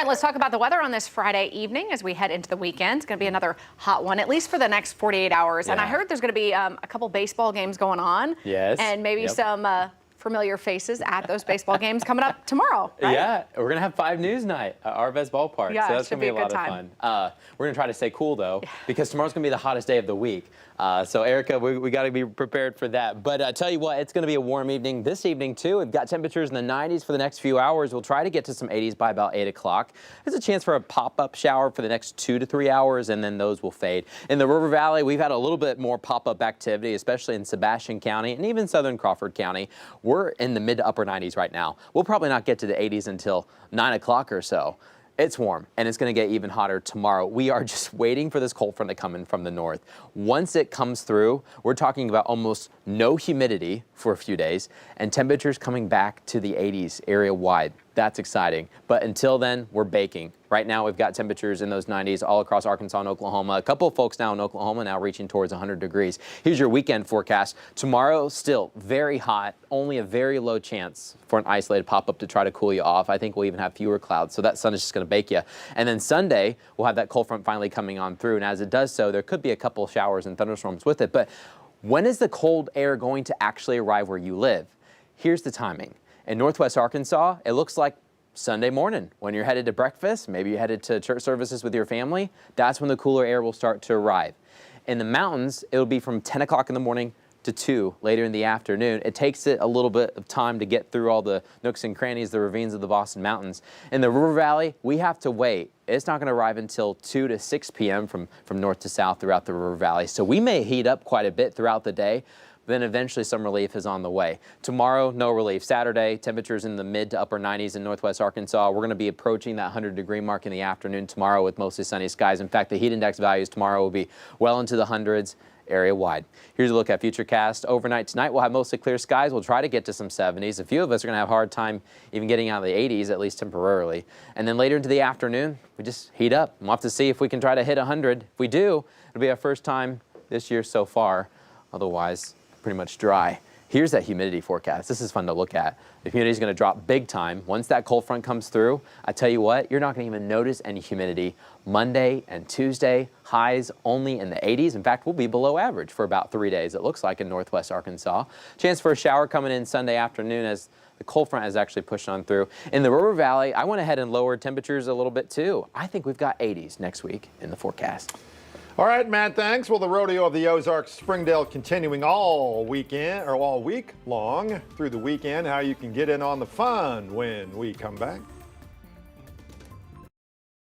All right, let's talk about the weather on this Friday evening as we head into the weekend. It's going to be another hot one, at least for the next 48 hours. Yeah. And I heard there's going to be a couple baseball games going on. Yes. And maybe some familiar faces at those baseball games coming up tomorrow, right? Yeah, we're going to have 5 News night at our best ballpark. Yeah, so that's going to be a lot of fun. We're going to try to stay cool, though, because tomorrow's going to be the hottest day of the week. So, Erica, we got to be prepared for that. But tell you what, it's going to be a warm evening this evening, too. We've got temperatures in the 90s for the next few hours. We'll try to get to some 80s by about 8 o'clock. There's a chance for a pop-up shower for the next 2 to 3 hours, and then those will fade. In the River Valley, we've had a little bit more pop-up activity, especially in Sebastian County and even southern Crawford County. We're in the mid to upper 90s right now. We'll probably not get to the 80s until 9 o'clock or so. It's warm, and it's going to get even hotter tomorrow. We are just waiting for this cold front to come in from the north. Once it comes through, we're talking about almost no humidity for a few days, and temperatures coming back to the 80s area-wide. That's exciting. But until then, we're baking. Right now, we've got temperatures in those 90s all across Arkansas and Oklahoma. A couple of folks now in Oklahoma now reaching towards 100 degrees. Here's your weekend forecast. Tomorrow, still very hot, only a very low chance for an isolated pop-up to try to cool you off. I think we'll even have fewer clouds, so that sun is just going to bake you. And then Sunday, we'll have that cold front finally coming on through, and as it does so, there could be a couple showers and thunderstorms with it. But when is the cold air going to actually arrive where you live? Here's the timing. In northwest Arkansas, it looks like Sunday morning when you're headed to breakfast, maybe you're headed to church services with your family. That's when the cooler air will start to arrive. In the mountains, it'll be from 10 o'clock in the morning to 2 later in the afternoon. It takes it a little bit of time to get through all the nooks and crannies, the ravines of the Boston Mountains. In the River Valley, we have to wait. It's not going to arrive until 2 to 6 p.m. from north to south throughout the River Valley. So we may heat up quite a bit throughout the day. Then eventually some relief is on the way. Tomorrow, no relief. Saturday, temperatures in the mid to upper 90s in northwest Arkansas. We're going to be approaching that 100-degree mark in the afternoon tomorrow with mostly sunny skies. In fact, the heat index values tomorrow will be well into the hundreds area-wide. Here's a look at Futurecast. Overnight tonight, we'll have mostly clear skies. We'll try to get to some 70s. A few of us are going to have a hard time even getting out of the 80s, at least temporarily. And then later into the afternoon, we just heat up. We'll have to see if we can try to hit 100. If we do, it'll be our first time this year so far. Otherwise, pretty much dry. Here's that humidity forecast. This is fun to look at. The humidity is going to drop big time. Once that cold front comes through, I tell you what, you're not going to even notice any humidity. Monday and Tuesday, highs only in the 80s. In fact, we'll be below average for about 3 days, it looks like, in northwest Arkansas. Chance for a shower coming in Sunday afternoon as the cold front has actually pushed on through. In the River Valley, I went ahead and lowered temperatures a little bit too. I think we've got 80s next week in the forecast. All right, Matt, thanks. Well, the rodeo of the Ozarks Springdale continuing all weekend or all week long through the weekend. How you can get in on the fun when we come back.